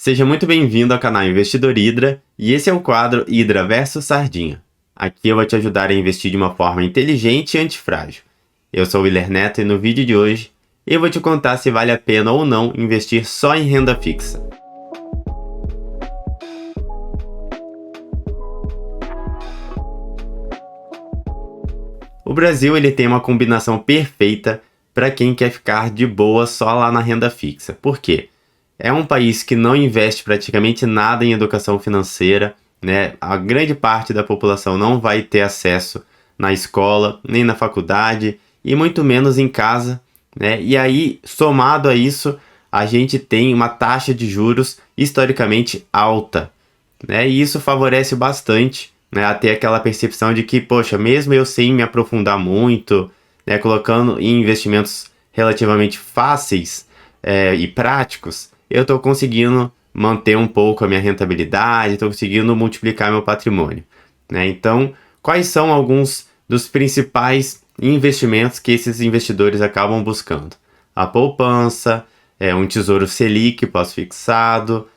Seja muito bem-vindo ao canal Investidor Hydra e esse é o quadro Hydra versus Sardinha. Aqui eu vou te ajudar a investir de uma forma inteligente e antifrágil. Eu sou o Willer Neto e no vídeo de hoje eu vou te contar se vale a pena ou não investir só em renda fixa. O Brasil ele tem uma combinação perfeita para quem quer ficar de boa só lá na renda fixa. Por quê? É um país que não investe praticamente nada em educação financeira, né? A grande parte da população não vai ter acesso na escola, nem na faculdade, e muito menos em casa, né? E aí, somado a isso, a gente tem uma taxa de juros historicamente alta, né? E isso favorece bastante, né, a ter aquela percepção de que, poxa, mesmo eu sem me aprofundar muito, né, colocando em investimentos relativamente fáceis e práticos, eu estou conseguindo manter um pouco a minha rentabilidade, estou conseguindo multiplicar meu patrimônio, né? Então, quais são alguns dos principais investimentos que esses investidores acabam buscando? A poupança, um tesouro Selic pós-fixado.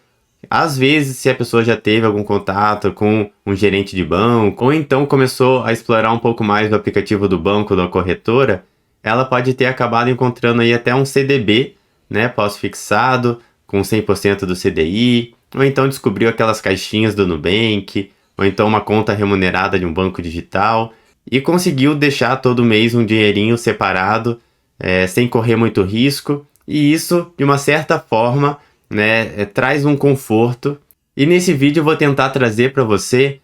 Às vezes, se a pessoa já teve algum contato com um gerente de banco, ou então começou a explorar um pouco mais do aplicativo do banco, da corretora, ela pode ter acabado encontrando aí até um CDB, né, pós-fixado, com 100% do CDI, ou então descobriu aquelas caixinhas do Nubank, ou então uma conta remunerada de um banco digital, e conseguiu deixar todo mês um dinheirinho separado, sem correr muito risco, e isso, de uma certa forma, né, traz um conforto. E nesse vídeo eu vou tentar trazer para você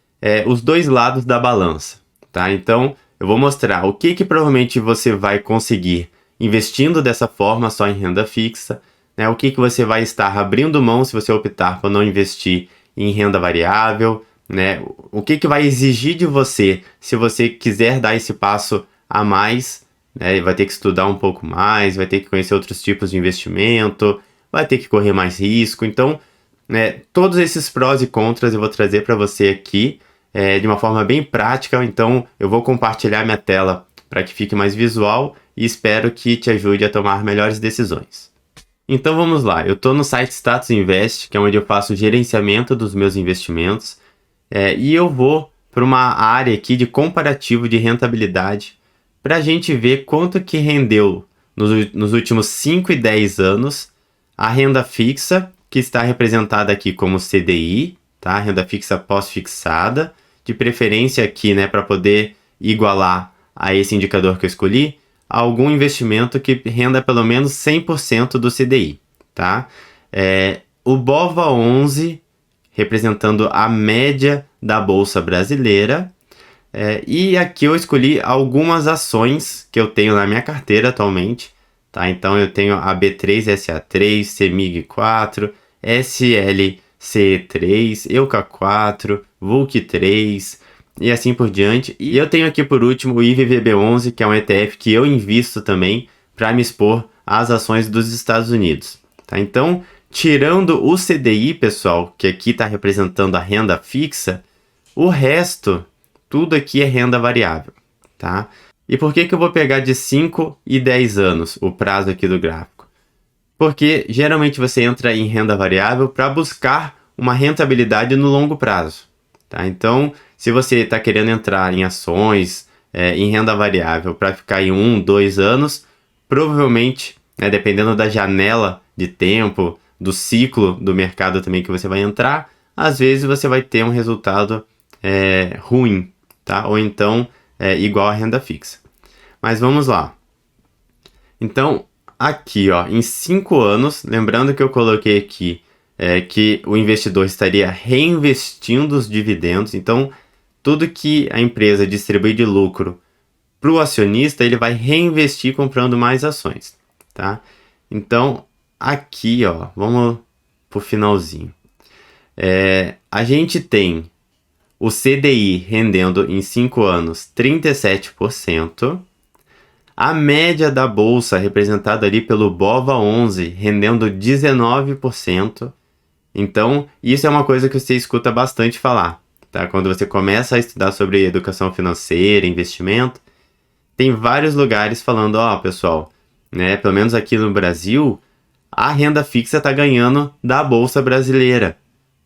os dois lados da balança, tá? Então eu vou mostrar o que provavelmente você vai conseguir investindo dessa forma só em renda fixa, né? O que você vai estar abrindo mão se você optar por não investir em renda variável, né? O que vai exigir de você se você quiser dar esse passo a mais, né? Vai ter que estudar um pouco mais, vai ter que conhecer outros tipos de investimento, vai ter que correr mais risco. Então, né, todos esses prós e contras eu vou trazer para você aqui de uma forma bem prática. Então, eu vou compartilhar minha tela para que fique mais visual e espero que te ajude a tomar melhores decisões. Então, vamos lá. Eu estou no site Status Invest, que é onde eu faço o gerenciamento dos meus investimentos, e eu vou para uma área aqui de comparativo de rentabilidade para a gente ver quanto que rendeu nos últimos 5 e 10 anos a renda fixa, que está representada aqui como CDI, tá? Renda fixa pós-fixada, de preferência aqui, né, para poder igualar a esse indicador que eu escolhi, algum investimento que renda pelo menos 100% do CDI, tá? O BOVA11, representando a média da Bolsa Brasileira, e aqui eu escolhi algumas ações que eu tenho na minha carteira atualmente, tá? Então eu tenho a B3SA3, CEMIG4, SLC3, EUCA4, VULC3 e assim por diante. E eu tenho aqui por último o IVVB11, que é um ETF que eu invisto também para me expor às ações dos Estados Unidos, tá? Então, tirando o CDI, pessoal, que aqui está representando a renda fixa, o resto, tudo aqui é renda variável, tá? E por que eu vou pegar de 5 e 10 anos o prazo aqui do gráfico? Porque geralmente você entra em renda variável para buscar uma rentabilidade no longo prazo, tá? Então, se você está querendo entrar em ações, em renda variável para ficar em 1, 2 anos, provavelmente, né, dependendo da janela de tempo, do ciclo do mercado também que você vai entrar, às vezes você vai ter um resultado ruim, tá? Ou então igual a renda fixa. Mas vamos lá. Então, aqui, ó, em 5 anos, lembrando que eu coloquei aqui que o investidor estaria reinvestindo os dividendos. Então, tudo que a empresa distribui de lucro para o acionista, ele vai reinvestir comprando mais ações, tá? Então, aqui, ó, vamos pro finalzinho. A gente tem o CDI rendendo em 5 anos 37%, a média da bolsa representada ali pelo BOVA11 rendendo 19%. Então, isso é uma coisa que você escuta bastante falar, tá? Quando você começa a estudar sobre educação financeira, investimento, tem vários lugares falando, ó, pessoal, né, pelo menos aqui no Brasil, a renda fixa está ganhando da Bolsa Brasileira,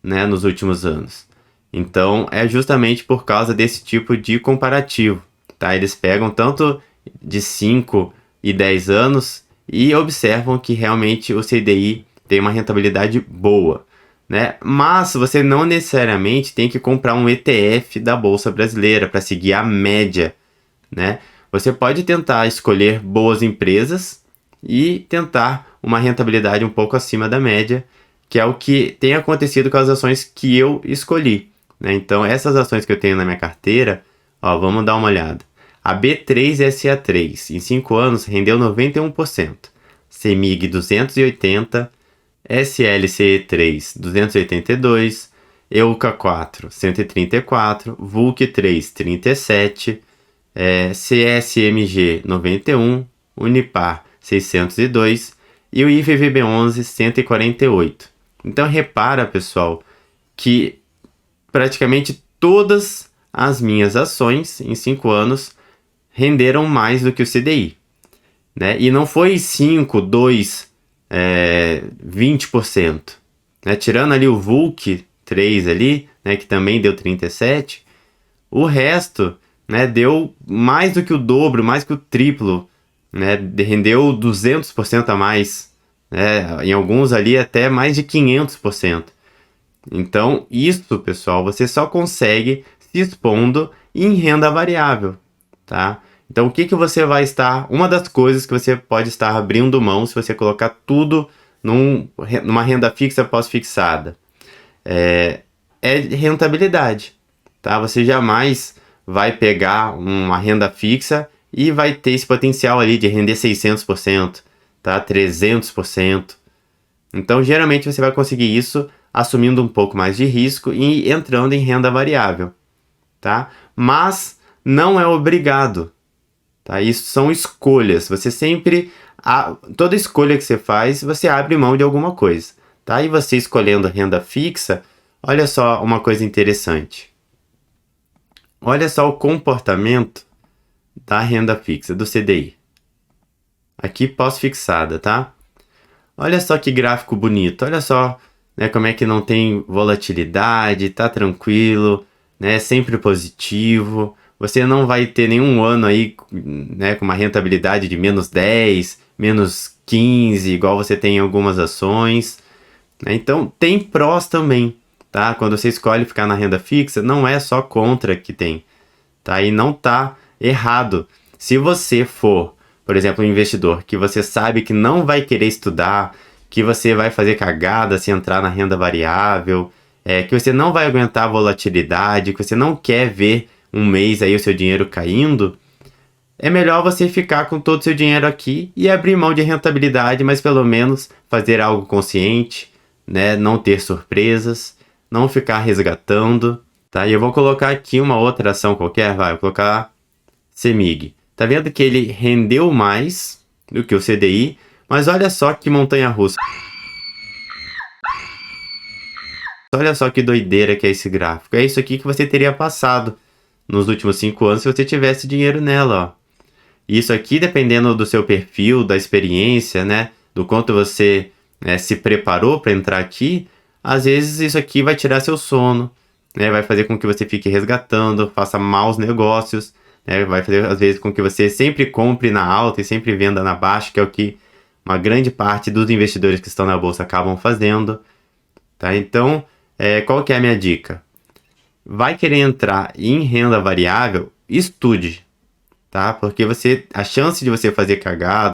né, nos últimos anos. Então, é justamente por causa desse tipo de comparativo, tá? Eles pegam tanto de 5 e 10 anos e observam que realmente o CDI tem uma rentabilidade boa, né? Mas você não necessariamente tem que comprar um ETF da Bolsa Brasileira para seguir a média, né? Você pode tentar escolher boas empresas e tentar uma rentabilidade um pouco acima da média, que é o que tem acontecido com as ações que eu escolhi, né? Então, essas ações que eu tenho na minha carteira, ó, vamos dar uma olhada. A B3SA3, em 5 anos, rendeu 91%. CEMIG 280%, SLCE3 282%, EUCA 4 134%, VULC 3 37%, CSMG 91%, Unipar 602% e o IVVB11 148%. Então repara, pessoal, que praticamente todas as minhas ações em 5 anos renderam mais do que o CDI, né? E não foi 5, 2, 20%, né? Tirando ali o VULC 3 ali, né, que também deu 37%, o resto, né, deu mais do que o dobro, mais que o triplo, né? Rendeu 200% a mais, né? Em alguns ali até mais de 500%. Então, isso, pessoal, você só consegue se expondo em renda variável, tá? Então, o que que você vai estar... Uma das coisas que você pode estar abrindo mão se você colocar tudo numa renda fixa pós-fixada é rentabilidade, tá? Você jamais vai pegar uma renda fixa e vai ter esse potencial ali de render 600%, tá? 300%. Então, geralmente você vai conseguir isso assumindo um pouco mais de risco e entrando em renda variável, tá? Mas não é obrigado, tá? Isso são escolhas. Você sempre, toda escolha que você faz, você abre mão de alguma coisa, tá? E você escolhendo renda fixa, olha só uma coisa interessante. Olha só o comportamento da renda fixa, do CDI. Aqui pós-fixada, tá? Olha só que gráfico bonito, olha só, né, como é que não tem volatilidade, tá tranquilo, né, sempre positivo. Você não vai ter nenhum ano aí, né, com uma rentabilidade de menos 10, menos 15, igual você tem em algumas ações, né? Então, tem prós também, tá? Quando você escolhe ficar na renda fixa, não é só contra que tem, tá? E não tá errado. Se você for, por exemplo, um investidor que você sabe que não vai querer estudar, que você vai fazer cagada se entrar na renda variável, que você não vai aguentar a volatilidade, que você não quer ver um mês aí o seu dinheiro caindo, é melhor você ficar com todo o seu dinheiro aqui e abrir mão de rentabilidade, mas pelo menos fazer algo consciente, né? Não ter surpresas, não ficar resgatando, tá? E eu vou colocar aqui uma outra ação qualquer, vai, vou colocar CEMIG. Tá vendo que ele rendeu mais do que o CDI, mas olha só que montanha-russa. Olha só que doideira que é esse gráfico. É isso aqui que você teria passado nos últimos 5 anos se você tivesse dinheiro nela, ó. Isso aqui, dependendo do seu perfil, da experiência, né, do quanto você se preparou para entrar aqui, às vezes isso aqui vai tirar seu sono, né, vai fazer com que você fique resgatando, faça maus negócios, né, vai fazer às vezes com que você sempre compre na alta e sempre venda na baixa, que é o que uma grande parte dos investidores que estão na bolsa acabam fazendo, tá? Então, qual que é a minha dica? Vai querer entrar em renda variável? Estude, tá? Porque a chance de você fazer cagada,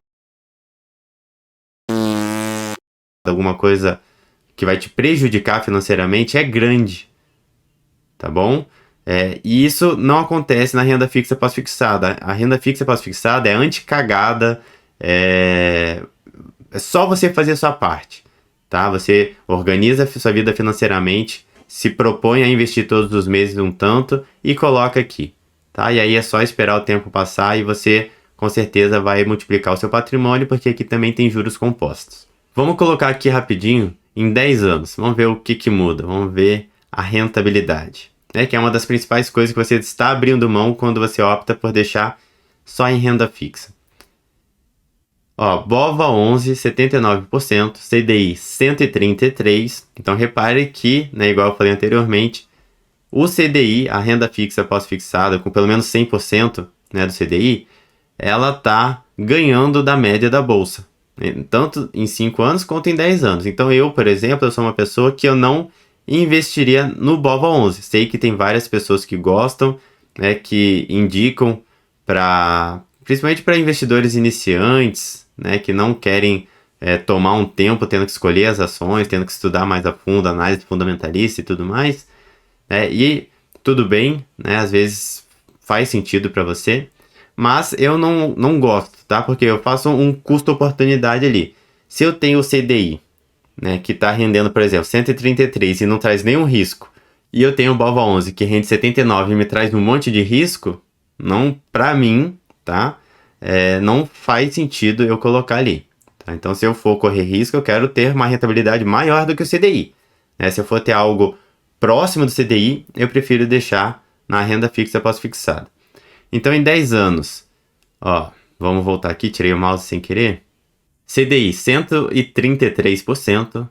alguma coisa que vai te prejudicar financeiramente é grande, tá bom? E isso não acontece na renda fixa pós-fixada. A renda fixa pós-fixada é anti-cagada, é só você fazer a sua parte, tá? Você organiza a sua vida financeiramente, se propõe a investir todos os meses um tanto e coloca aqui, tá? E aí é só esperar o tempo passar e você com certeza vai multiplicar o seu patrimônio, porque aqui também tem juros compostos. Vamos colocar aqui rapidinho em 10 anos. Vamos ver o que muda. Vamos ver a rentabilidade, né? Que é uma das principais coisas que você está abrindo mão quando você opta por deixar só em renda fixa. Ó, BOVA 11, 79%, CDI 133%. Então repare que, né, igual eu falei anteriormente, o CDI, a renda fixa pós-fixada, com pelo menos 100%, né, do CDI, ela tá ganhando da média da bolsa, né, tanto em 5 anos quanto em 10 anos. Então eu, por exemplo, eu sou uma pessoa que eu não investiria no BOVA 11. Sei que tem várias pessoas que gostam, né, que indicam para, principalmente para investidores iniciantes, né, que não querem tomar um tempo tendo que escolher as ações, tendo que estudar mais a fundo, análise fundamentalista e tudo mais, né, e tudo bem, né, às vezes faz sentido para você, mas eu não gosto, tá? Porque eu faço um custo-oportunidade ali. Se eu tenho o CDI, né, que está rendendo, por exemplo, 133 e não traz nenhum risco, e eu tenho o BOVA 11 que rende 79 e me traz um monte de risco, não, para mim, tá? Não faz sentido eu colocar ali. Tá? Então, se eu for correr risco, eu quero ter uma rentabilidade maior do que o CDI. Né? Se eu for ter algo próximo do CDI, eu prefiro deixar na renda fixa pós-fixada. Então, em 10 anos, ó, vamos voltar aqui, tirei o mouse sem querer. CDI 133%,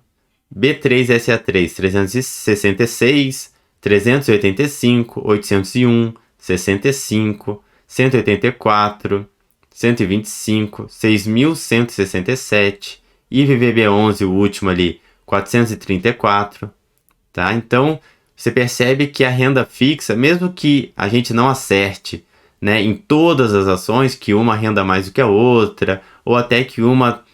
B3SA3 366, 385, 801, 65, 184, 125, 6.167, IVVB11, o último ali, 434, tá? Então, você percebe que a renda fixa, mesmo que a gente não acerte, né, em todas as ações, que uma renda mais do que a outra, ou até que uma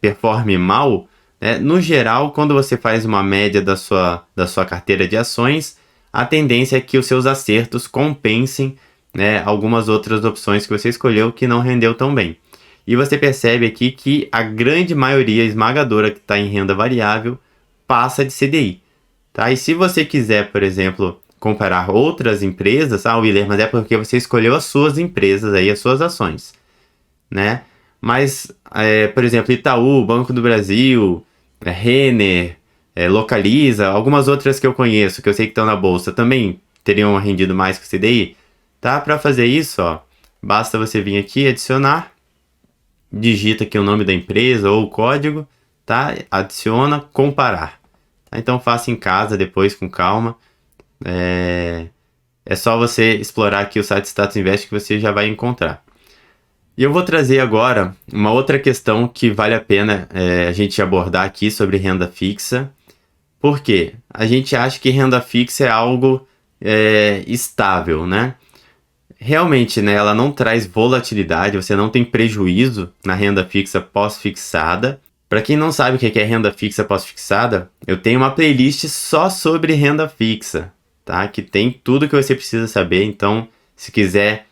performe mal, né, no geral, quando você faz uma média da sua carteira de ações, a tendência é que os seus acertos compensem, né, algumas outras opções que você escolheu que não rendeu tão bem. E você percebe aqui que a grande maioria esmagadora que está em renda variável passa de CDI. Tá? E se você quiser, por exemplo, comparar outras empresas, Willer, mas é porque você escolheu as suas empresas, aí, as suas ações, né? Mas, por exemplo, Itaú, Banco do Brasil, Renner, Localiza, algumas outras que eu conheço, que eu sei que estão na bolsa, também teriam rendido mais que o CDI. Tá? Para fazer isso, ó, basta você vir aqui, adicionar, digita aqui o nome da empresa ou o código, tá? Adiciona, comparar. Tá? Então faça em casa depois com calma. É só você explorar aqui o site Status Invest que você já vai encontrar. E eu vou trazer agora uma outra questão que vale a pena a gente abordar aqui sobre renda fixa. Por quê? A gente acha que renda fixa é algo estável, né? Realmente, né, ela não traz volatilidade, você não tem prejuízo na renda fixa pós-fixada. Para quem não sabe o que é renda fixa pós-fixada, eu tenho uma playlist só sobre renda fixa, tá? Que tem tudo que você precisa saber. Então, se quiser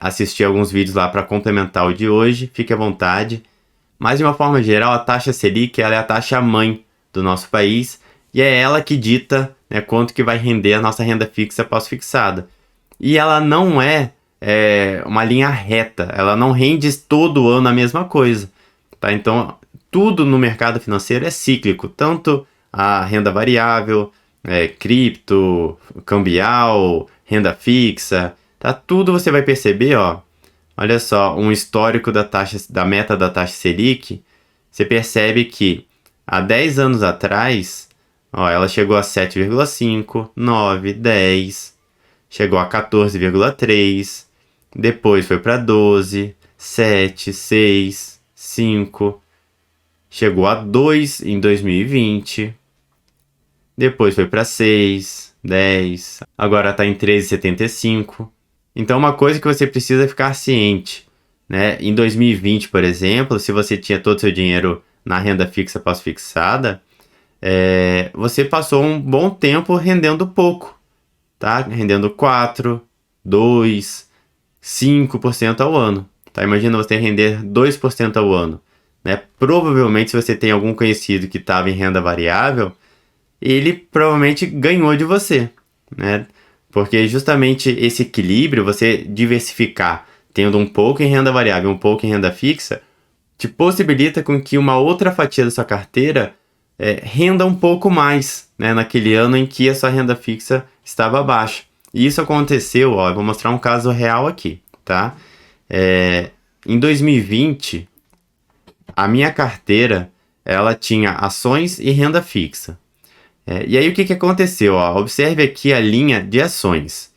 assistir alguns vídeos lá para complementar o de hoje, fique à vontade. Mas de uma forma geral, a taxa Selic ela é a taxa mãe do nosso país e é ela que dita, né, quanto que vai render a nossa renda fixa pós-fixada. E ela não é uma linha reta, ela não rende todo ano a mesma coisa. Tá? Então, tudo no mercado financeiro é cíclico, tanto a renda variável, cripto, cambial, renda fixa. Tá? Tudo você vai perceber, ó. Olha só, um histórico da meta da taxa Selic. Você percebe que há 10 anos atrás, ó, ela chegou a 7,5, 9, 10, chegou a 14,3, depois foi para 12, 7, 6, 5, chegou a 2 em 2020, depois foi para 6, 10, agora está em 13,75. Então, uma coisa que você precisa ficar ciente, né? Em 2020, por exemplo, se você tinha todo o seu dinheiro na renda fixa pós-fixada, você passou um bom tempo rendendo pouco, tá? Rendendo 4, 2, 5% ao ano. Tá? Imagina você render 2% ao ano. Né? Provavelmente, se você tem algum conhecido que estava em renda variável, ele provavelmente ganhou de você, né? Porque justamente esse equilíbrio, você diversificar, tendo um pouco em renda variável e um pouco em renda fixa, te possibilita com que uma outra fatia da sua carteira renda um pouco mais, né, naquele ano em que a sua renda fixa estava baixa. E isso aconteceu, ó, eu vou mostrar um caso real aqui, tá? Em 2020, a minha carteira, ela tinha ações e renda fixa. E aí o que aconteceu? Ó? Observe aqui a linha de ações.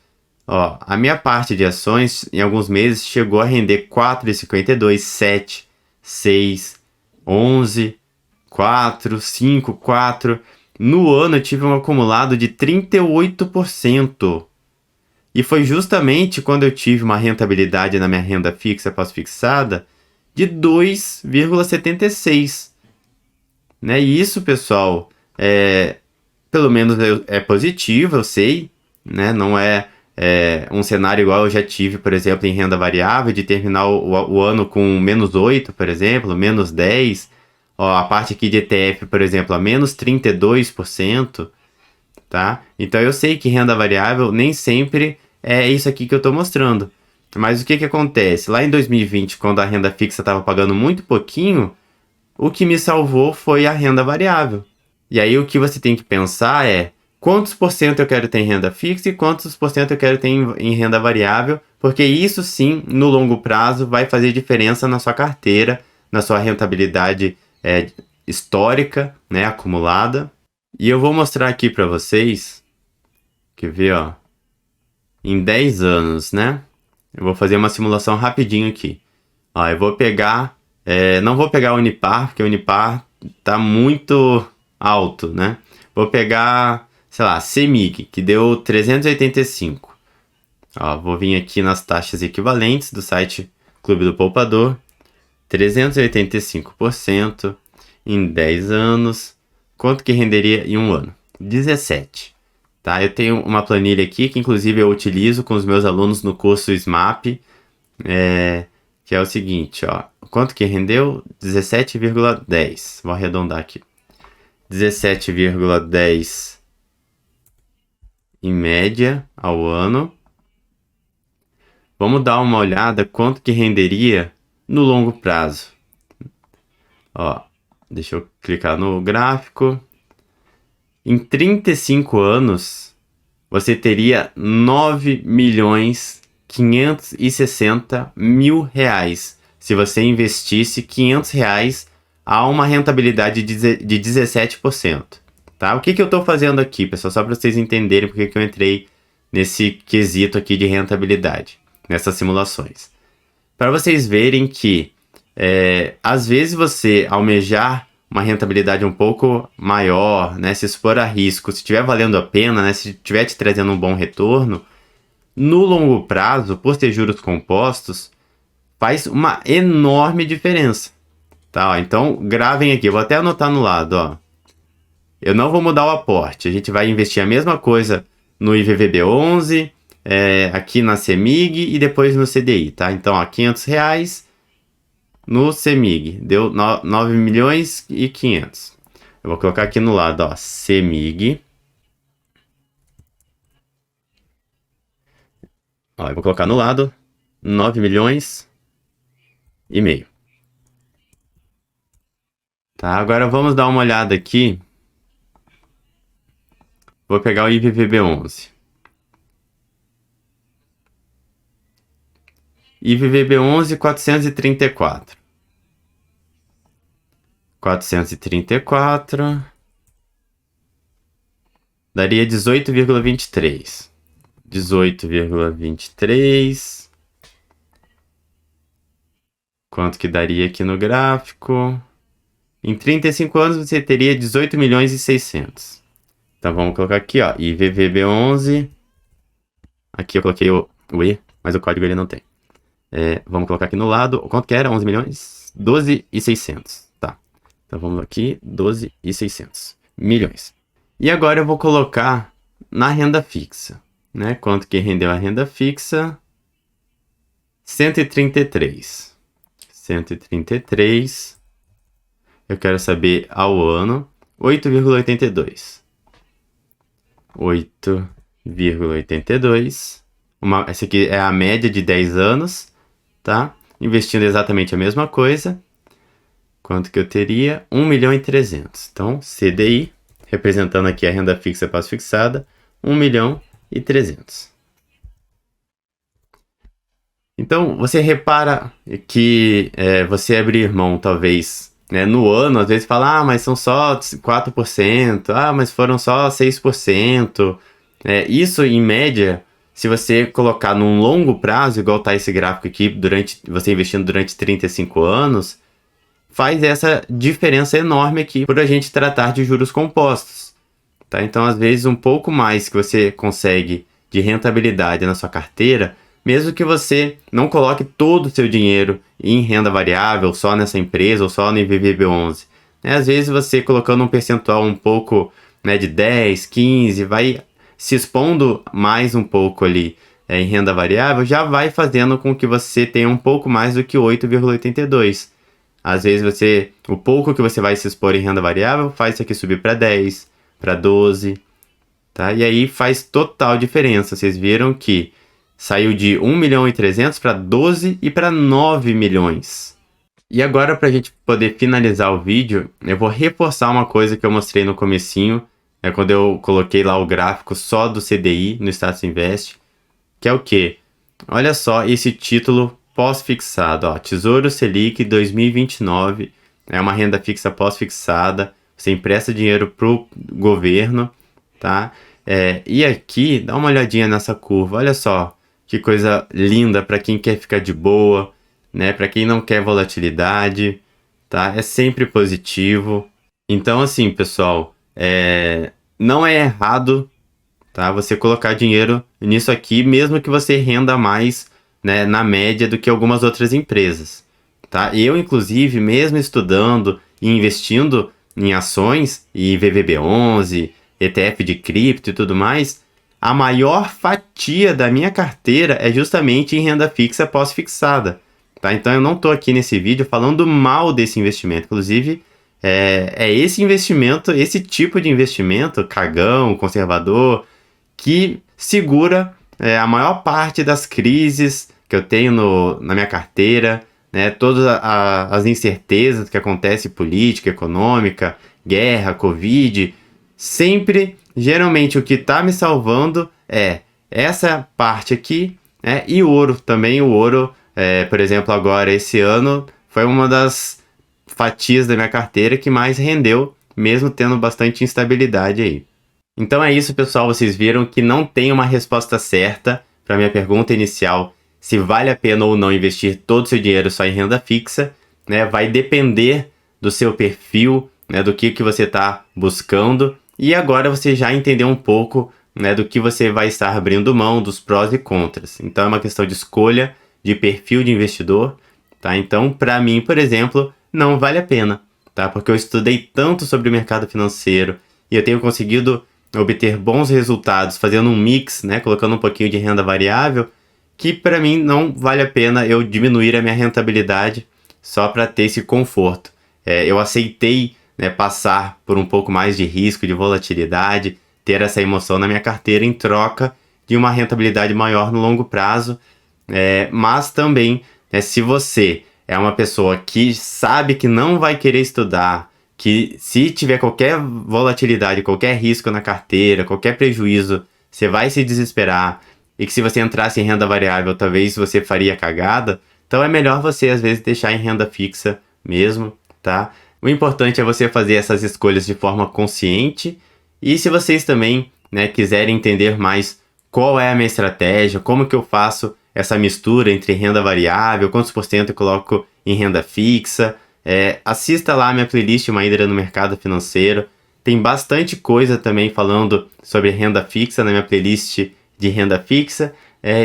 Ó, a minha parte de ações, em alguns meses, chegou a render 4,52, 7, 6, 11, 4, 5, 4. No ano eu tive um acumulado de 38%. E foi justamente quando eu tive uma rentabilidade na minha renda fixa pós-fixada de 2,76. Né? E isso, pessoal, pelo menos é positivo, eu sei. Né? Não é um cenário igual eu já tive, por exemplo, em renda variável, de terminar o ano com menos 8, por exemplo, menos 10. Ó, a parte aqui de ETF, por exemplo, a menos 32%. Tá? Então eu sei que renda variável nem sempre é isso aqui que eu estou mostrando. Mas o que acontece? Lá em 2020, quando a renda fixa estava pagando muito pouquinho, o que me salvou foi a renda variável. E aí o que você tem que pensar é quantos por cento eu quero ter em renda fixa e quantos por cento eu quero ter em renda variável, porque isso sim, no longo prazo, vai fazer diferença na sua carteira, na sua rentabilidade histórica, né, acumulada. E eu vou mostrar aqui para vocês, quer ver, ó, em 10 anos, né? Eu vou fazer uma simulação rapidinho aqui. Ó, eu vou pegar, não vou pegar o Unipar, porque o Unipar tá muito alto, né? Vou pegar, sei lá, CEMIG, que deu 385. Ó, vou vir aqui nas taxas equivalentes do site Clube do Poupador. 385% em 10 anos. Quanto que renderia em um ano? 17. Tá? Eu tenho uma planilha aqui que inclusive eu utilizo com os meus alunos no curso SMAP, que é o seguinte, ó. Quanto que rendeu? 17,10. Vou arredondar aqui. 17,10 em média ao ano. Vamos dar uma olhada quanto que renderia no longo prazo. Ó, deixa eu clicar no gráfico. Em 35 anos, você teria 9.560.000 reais se você investisse 500 reais a uma rentabilidade de 17%. Tá? O que eu estou fazendo aqui, pessoal? Só para vocês entenderem porque que eu entrei nesse quesito aqui de rentabilidade, nessas simulações. Para vocês verem que, às vezes você almejar uma rentabilidade um pouco maior, né, se expor a risco, se estiver valendo a pena, né, se estiver te trazendo um bom retorno, no longo prazo, por ter juros compostos, faz uma enorme diferença. Tá? Ó, então, gravem aqui, eu vou até anotar no lado. Ó. Eu não vou mudar o aporte, a gente vai investir a mesma coisa no IVVB11, aqui na CEMIG e depois no CDI. Tá? Então, ó, 500 reais no CEMIG, deu 9.500.000. Eu vou colocar aqui no lado, ó, CEMIG. Ó, eu vou colocar no lado 9.500.000. Tá, agora vamos dar uma olhada aqui. Vou pegar o IVVB11. IVVB11 434. 434 daria 18,23. 18,23. Quanto que daria aqui no gráfico? Em 35 anos você teria 18.600.000. Então vamos colocar aqui, ó, IVVB11. Aqui eu coloquei o E, mas o código ele não tem. Vamos colocar aqui no lado. Quanto que era? 11 milhões? 12.600. Tá. Então vamos aqui, 12.600 milhões. E agora eu vou colocar na renda fixa, né? Quanto que rendeu a renda fixa? 133. 133. Eu quero saber ao ano. 8,82. 8,82. Essa aqui é a média de 10 anos, tá? Investindo exatamente a mesma coisa. Quanto que eu teria? 1.300.000. Então, CDI, representando aqui a renda fixa pós-fixada, 1.300.000. Então, você repara que você abrir mão, talvez, né? No ano, às vezes fala, mas são só 4%, mas foram só 6%. Isso, em média, se você colocar num longo prazo, igual tá esse gráfico aqui, você investindo durante 35 anos, faz essa diferença enorme aqui por a gente tratar de juros compostos. Tá? Então, às vezes, um pouco mais que você consegue de rentabilidade na sua carteira, mesmo que você não coloque todo o seu dinheiro em renda variável, só nessa empresa ou só no IVVB11. Às vezes, você colocando um percentual um pouco, de 10, 15, vai se expondo mais um pouco ali em renda variável, já vai fazendo com que você tenha um pouco mais do que 8,82. Às vezes, o pouco que você vai se expor em renda variável faz isso aqui subir para 10, para 12, tá? E aí faz total diferença. Vocês viram que saiu de 1 milhão e 300 para 12 e para 9 milhões. E agora, para a gente poder finalizar o vídeo, eu vou reforçar uma coisa que eu mostrei no comecinho, quando eu coloquei lá o gráfico só do CDI no Status Invest, que é o quê? Olha só esse título pós-fixado, ó, Tesouro Selic 2029, é uma renda fixa pós-fixada, você empresta dinheiro pro governo, tá? E aqui, dá uma olhadinha nessa curva, olha só que coisa linda para quem quer ficar de boa, né? Para quem não quer volatilidade, tá? É sempre positivo. Então, assim, pessoal, não é errado, tá? Você colocar dinheiro nisso aqui, mesmo que você renda mais, né, na média do que algumas outras empresas, tá? Eu, inclusive, mesmo estudando e investindo em ações e VVB11, ETF de cripto e tudo mais, a maior fatia da minha carteira é justamente em renda fixa pós-fixada, tá? Então eu não estou aqui nesse vídeo falando mal desse investimento, inclusive esse investimento, esse tipo de investimento, cagão, conservador, que segura a maior parte das crises que eu tenho na minha carteira, né? Todas as incertezas que acontecem, política, econômica, guerra, Covid, sempre, geralmente, o que está me salvando é essa parte aqui, né? E ouro também. O ouro, por exemplo, agora, esse ano, foi uma das fatias da minha carteira que mais rendeu, mesmo tendo bastante instabilidade aí. Então é isso, pessoal. Vocês viram que não tem uma resposta certa para minha pergunta inicial, se vale a pena ou não investir todo o seu dinheiro só em renda fixa, né? Vai depender do seu perfil, né? Do que você está buscando. E agora você já entendeu um pouco, né? Do que você vai estar abrindo mão, dos prós e contras. Então é uma questão de escolha, de perfil de investidor, tá? Então, para mim, por exemplo, não vale a pena, tá? Porque eu estudei tanto sobre o mercado financeiro e eu tenho conseguido obter bons resultados fazendo um mix, né? Colocando um pouquinho de renda variável, que para mim não vale a pena eu diminuir a minha rentabilidade só para ter esse conforto. Eu aceitei, né, passar por um pouco mais de risco, de volatilidade, ter essa emoção na minha carteira em troca de uma rentabilidade maior no longo prazo. Mas também, né, se você é uma pessoa que sabe que não vai querer estudar, que se tiver qualquer volatilidade, qualquer risco na carteira, qualquer prejuízo, você vai se desesperar, e que se você entrasse em renda variável, talvez você faria cagada, então é melhor você, às vezes, deixar em renda fixa mesmo, tá? O importante é você fazer essas escolhas de forma consciente, e se vocês também, né, quiserem entender mais qual é a minha estratégia, como que eu faço essa mistura entre renda variável, quantos por cento eu coloco em renda fixa, assista lá a minha playlist Uma Hidra no Mercado Financeiro. Tem bastante coisa também falando sobre renda fixa na minha playlist de renda fixa.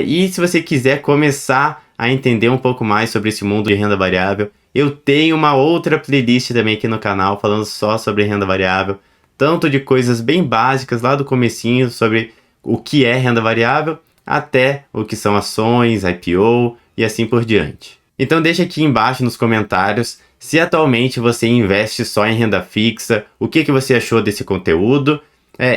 E se você quiser começar a entender um pouco mais sobre esse mundo de renda variável, eu tenho uma outra playlist também aqui no canal falando só sobre renda variável, tanto de coisas bem básicas lá do comecinho sobre o que é renda variável, até o que são ações, IPO e assim por diante. Então deixa aqui embaixo nos comentários se atualmente você investe só em renda fixa, o que você achou desse conteúdo.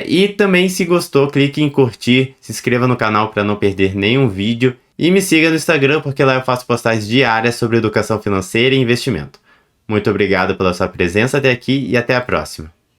E também, se gostou, clique em curtir, se inscreva no canal para não perder nenhum vídeo e me siga no Instagram, porque lá eu faço postagens diárias sobre educação financeira e investimento. Muito obrigado pela sua presença até aqui e até a próxima.